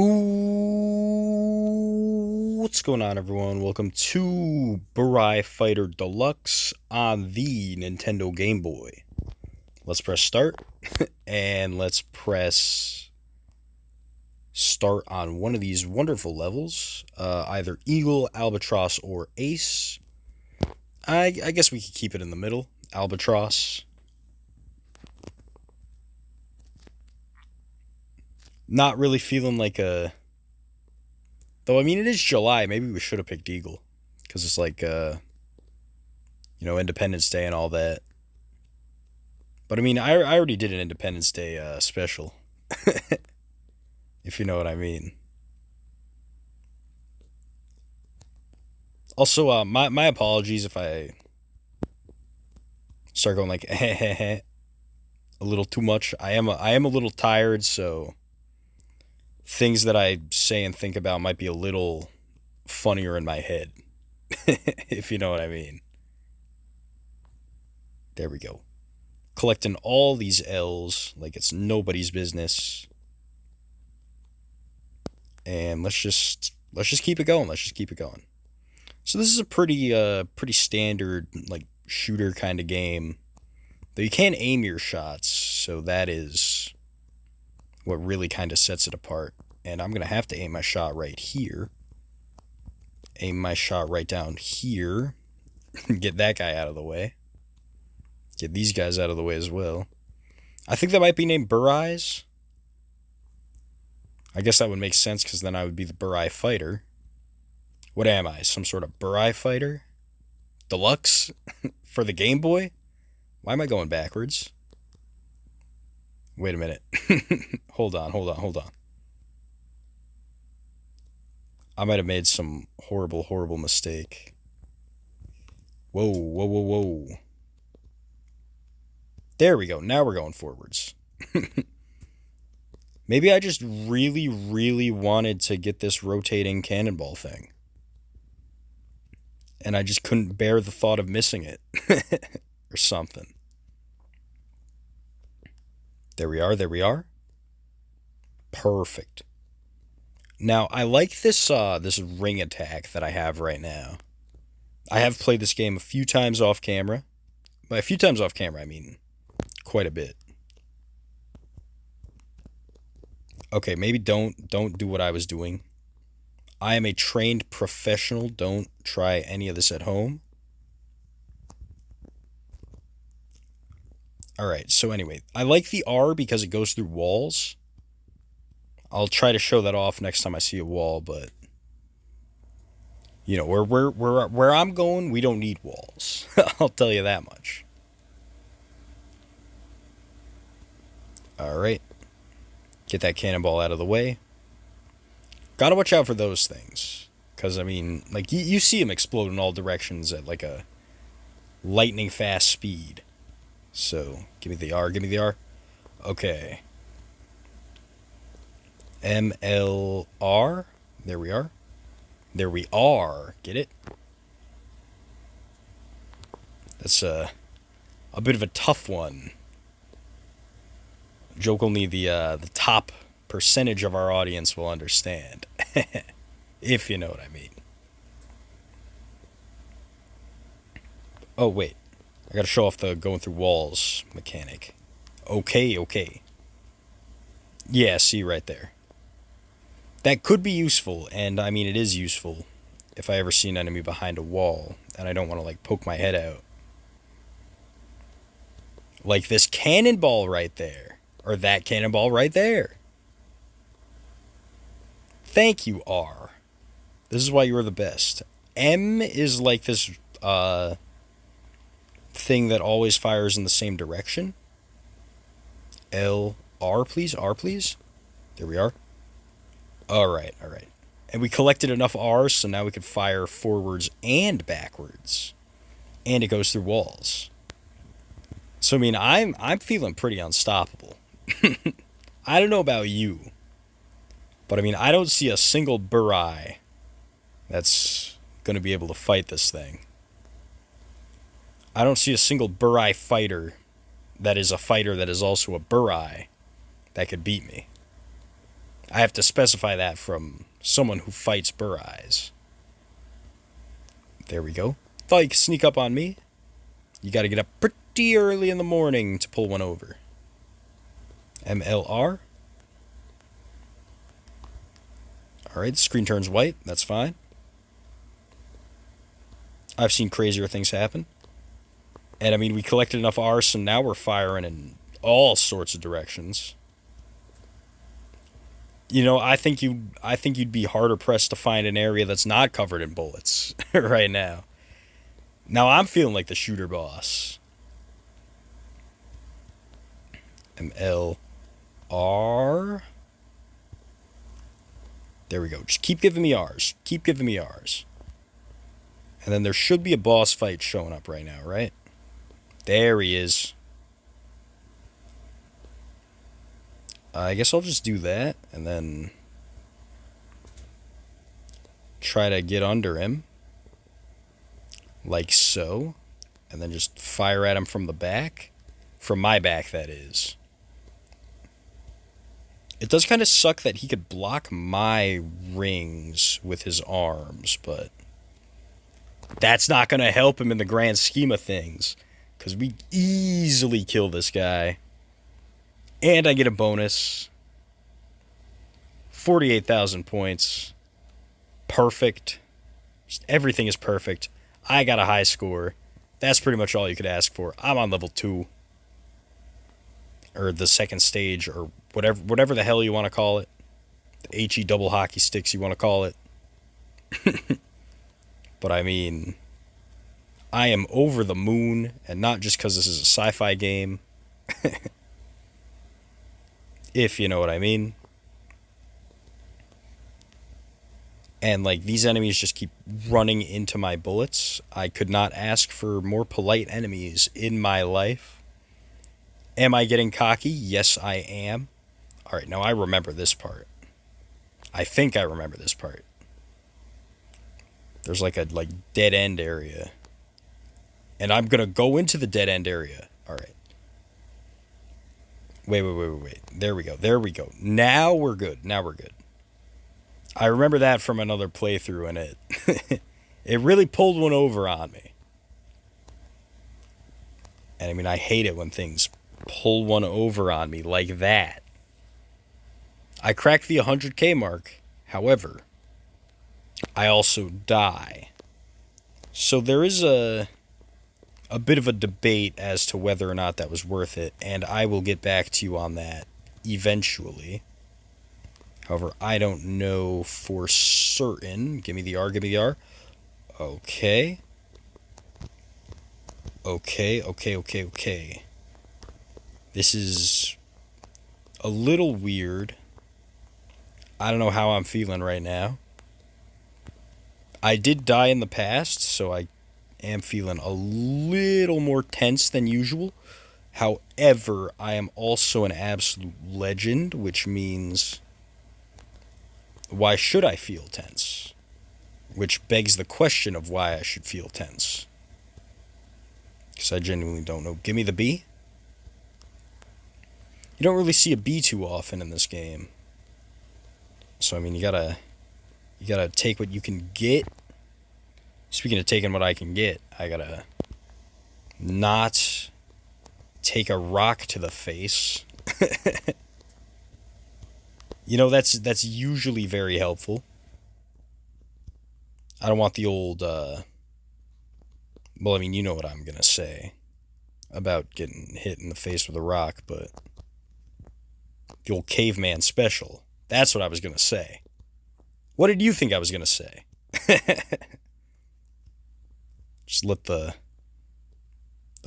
Ooh, what's going on, everyone? Welcome to Burai Fighter Deluxe on the Nintendo Game Boy. Let's press start, and let's press start on one of these wonderful levels. Either Eagle, Albatross, or Ace. I guess we could keep it in the middle. Albatross. Not really feeling like a... Though, I mean, it is July. Maybe we should have picked Eagle. Because it's like, Independence Day and all that. But, I mean, I already did an Independence Day special. If you know what I mean. Also, my apologies if I start going like, a little too much. I am a little tired, so things that I say and think about might be a little funnier in my head. If you know what I mean. There we go. Collecting all these L's like it's nobody's business. And let's just keep it going. Let's just keep it going. So this is a pretty standard like shooter kind of game. Though you can aim your shots, so that is what really kind of sets it apart. And I'm going to have to aim my shot right here. Aim my shot right down here. Get that guy out of the way. Get these guys out of the way as well. I think that might be named Burais. I guess that would make sense because then I would be the Burai Fighter. What am I? Some sort of Burai Fighter? Deluxe? For the Game Boy? Why am I going backwards? Wait a minute. Hold on. I might have made some horrible mistake. Whoa. There we go. Now we're going forwards. Maybe I just really wanted to get this rotating cannonball thing. And I just couldn't bear the thought of missing it. Or something. There we are. Perfect. Now, I like this ring attack that I have right now. I have played this game a few times off camera. By a few times off camera, I mean quite a bit. Okay, maybe don't do what I was doing. I am a trained professional. Don't try any of this at home. Alright, so anyway, I like the R because it goes through walls. I'll try to show that off next time I see a wall, but you know, where I'm going, we don't need walls. I'll tell you that much. Alright. Get that cannonball out of the way. Gotta watch out for those things. Because, I mean, like, you see them explode in all directions at, like, a lightning fast speed. So, give me the R. Okay. MLR. There we are. Get it? That's a bit of a tough one. Joke only the top percentage of our audience will understand. If you know what I mean. Oh, wait. I gotta show off the going through walls mechanic. Okay. Yeah, see right there. That could be useful, and I mean it is useful if I ever see an enemy behind a wall and I don't want to like poke my head out. Like this cannonball right there. Or that cannonball right there. Thank you, R. This is why you are the best. M is like this thing that always fires in the same direction. L, R please. There we are. Alright. And we collected enough R's, so now we can fire forwards and backwards. And it goes through walls. So I mean, I'm feeling pretty unstoppable. I don't know about you, but I mean, I don't see a single Burai that's going to be able to fight this thing. I don't see a single Burai fighter that is a fighter that is also a Burai that could beat me. I have to specify that from someone who fights Burais. There we go. Thought you could sneak up on me. You gotta get up pretty early in the morning to pull one over. MLR. Alright, the screen turns white. That's fine. I've seen crazier things happen. And I mean, we collected enough R's, so now we're firing in all sorts of directions. You know, I think you'd be harder pressed to find an area that's not covered in bullets right now. Now I'm feeling like the shooter boss. MLR. There we go. Just keep giving me R's. Keep giving me R's. And then there should be a boss fight showing up right now, right? There he is. I guess I'll just do that and then try to get under him. Like so. And then just fire at him from the back. From my back, that is. It does kind of suck that he could block my rings with his arms, but that's not going to help him in the grand scheme of things. Because we easily kill this guy. And I get a bonus. 48,000 points. Perfect. Just everything is perfect. I got a high score. That's pretty much all you could ask for. I'm on level 2. Or the second stage, or whatever the hell you want to call it. The HE double hockey sticks you want to call it. But I mean, I am over the moon, and not just because this is a sci-fi game. If you know what I mean. And like, these enemies just keep running into my bullets. I could not ask for more polite enemies in my life. Am I getting cocky? Yes, I am. Alright, now I remember this part. I think I remember this part. There's like a dead end area. And I'm gonna go into the dead end area. Alright. Wait. There we go. Now we're good. I remember that from another playthrough, and it really pulled one over on me. And I mean, I hate it when things pull one over on me like that. I cracked the 100k mark. However, I also die. So there is a bit of a debate as to whether or not that was worth it, and I will get back to you on that eventually. However, I don't know for certain. Give me the R. Okay. This is a little weird. I don't know how I'm feeling right now. I did die in the past, so I am feeling a little more tense than usual. However, I am also an absolute legend, which means, why should I feel tense? Which begs the question of why I should feel tense. Because I genuinely don't know. Give me the B. You don't really see a B too often in this game. So, I mean, you gotta take what you can get. Speaking of taking what I can get, I gotta not take a rock to the face. You know, that's usually very helpful. I don't want the old, well, I mean, you know what I'm gonna say about getting hit in the face with a rock, but the old caveman special. That's what I was gonna say. What did you think I was gonna say? Just let the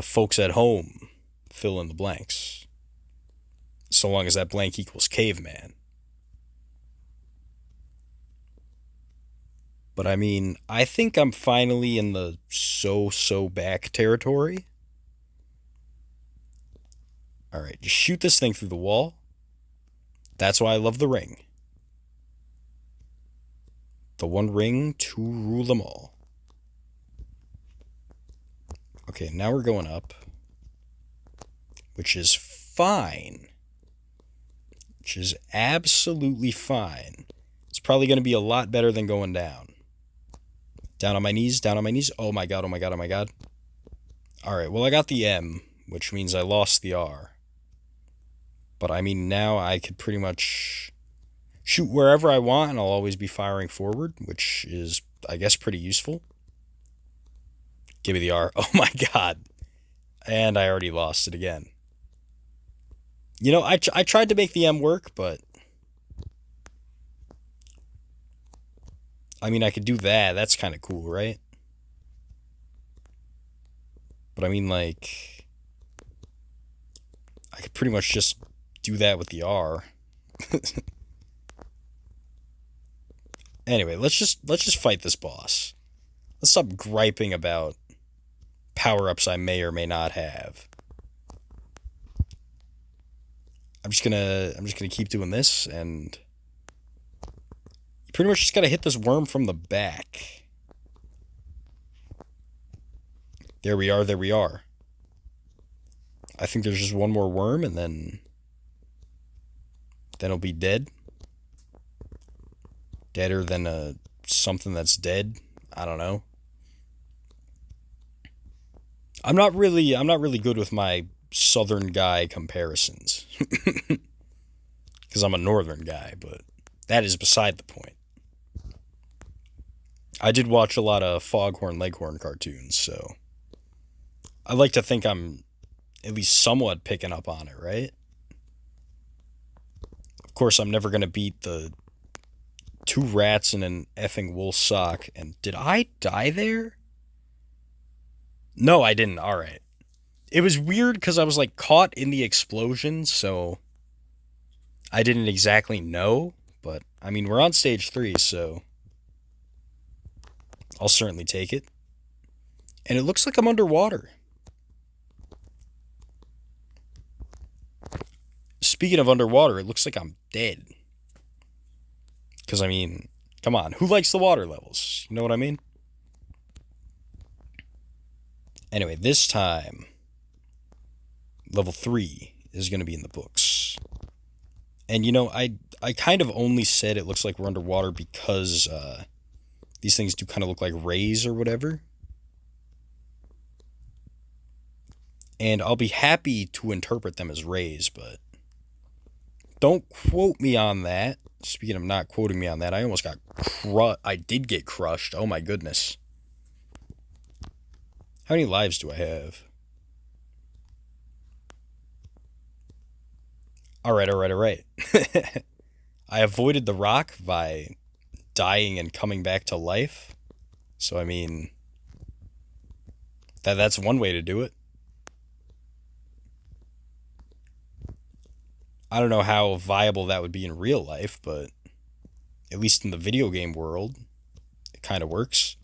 folks at home fill in the blanks. So long as that blank equals caveman. But I mean, I think I'm finally in the so back territory. Alright, just shoot this thing through the wall. That's why I love the ring. The one ring to rule them all. Okay, now we're going up. Which is fine. which is absolutely fine. It's probably going to be a lot better than going down. Down on my knees, down on my knees. Oh my god, oh my god, oh my god. Alright, well I got the M, which means I lost the R. But I mean, now I could pretty much shoot wherever I want, and I'll always be firing forward, which is, I guess, pretty useful. Give me the R. Oh my god. And I already lost it again. You know, I tried to make the M work, but I mean, I could do that. That's kind of cool, right? But I mean, like, I could pretty much just do that with the R. Anyway, let's just fight this boss. Let's stop griping about power-ups I may or may not have. I'm just gonna keep doing this, and you pretty much just gotta hit this worm from the back. There we are, there we are. I think there's just one more worm, and then it'll be dead. Deader than something that's dead. I don't know. I'm not really good with my southern guy comparisons. Because I'm a northern guy, but that is beside the point. I did watch a lot of Foghorn Leghorn cartoons, so I like to think I'm at least somewhat picking up on it, right? Of course, I'm never going to beat the 2 rats in an effing wool sock. And did I die there? No, I didn't. Alright. It was weird because I was like caught in the explosion, so I didn't exactly know. But, I mean, we're on stage 3, so I'll certainly take it. And it looks like I'm underwater. Speaking of underwater, it looks like I'm dead. Because, I mean, come on. Who likes the water levels? You know what I mean? Anyway, this time, level 3 is going to be in the books. And, you know, I kind of only said it looks like we're underwater because these things do kind of look like rays or whatever. And I'll be happy to interpret them as rays, but don't quote me on that. Speaking of not quoting me on that, I almost got I did get crushed. Oh my goodness. How many lives do I have? Alright. I avoided the rock by dying and coming back to life. So, I mean, that's one way to do it. I don't know how viable that would be in real life, but at least in the video game world, it kind of works.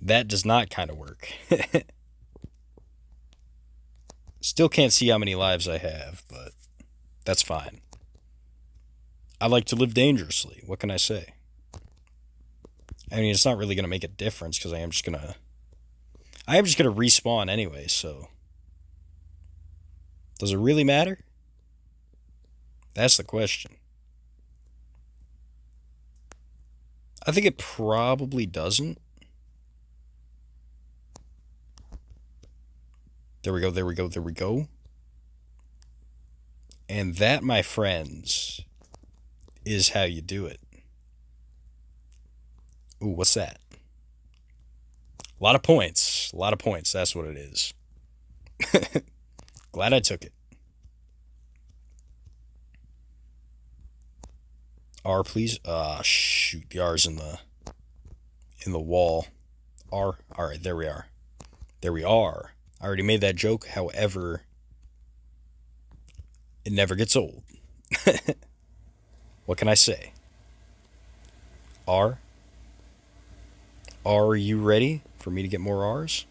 That does not kind of work. Still can't see how many lives I have, but that's fine. I like to live dangerously. What can I say? I mean, it's not really going to make a difference because I am just going to respawn anyway, so does it really matter? That's the question. I think it probably doesn't. There we go. And that, my friends, is how you do it. Ooh, what's that? A lot of points. That's what it is. Glad I took it. R, please. Shoot. The R's in the wall. R. Alright, there we are. I already made that joke, however, it never gets old. What can I say? R. Are you ready for me to get more R's?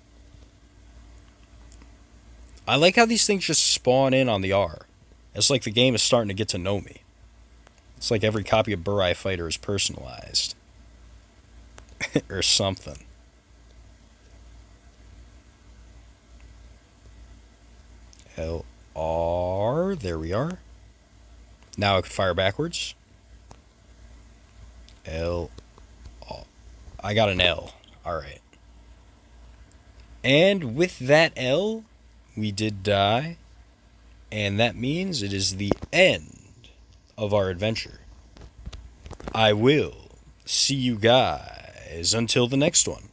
I like how these things just spawn in on the R. It's like the game is starting to get to know me. It's like every copy of Burai Fighter is personalized. Or something. LR. There we are. Now I can fire backwards. L. Oh, I got an L. Alright. And with that L, we did die. And that means it is the end of our adventure. I will see you guys until the next one.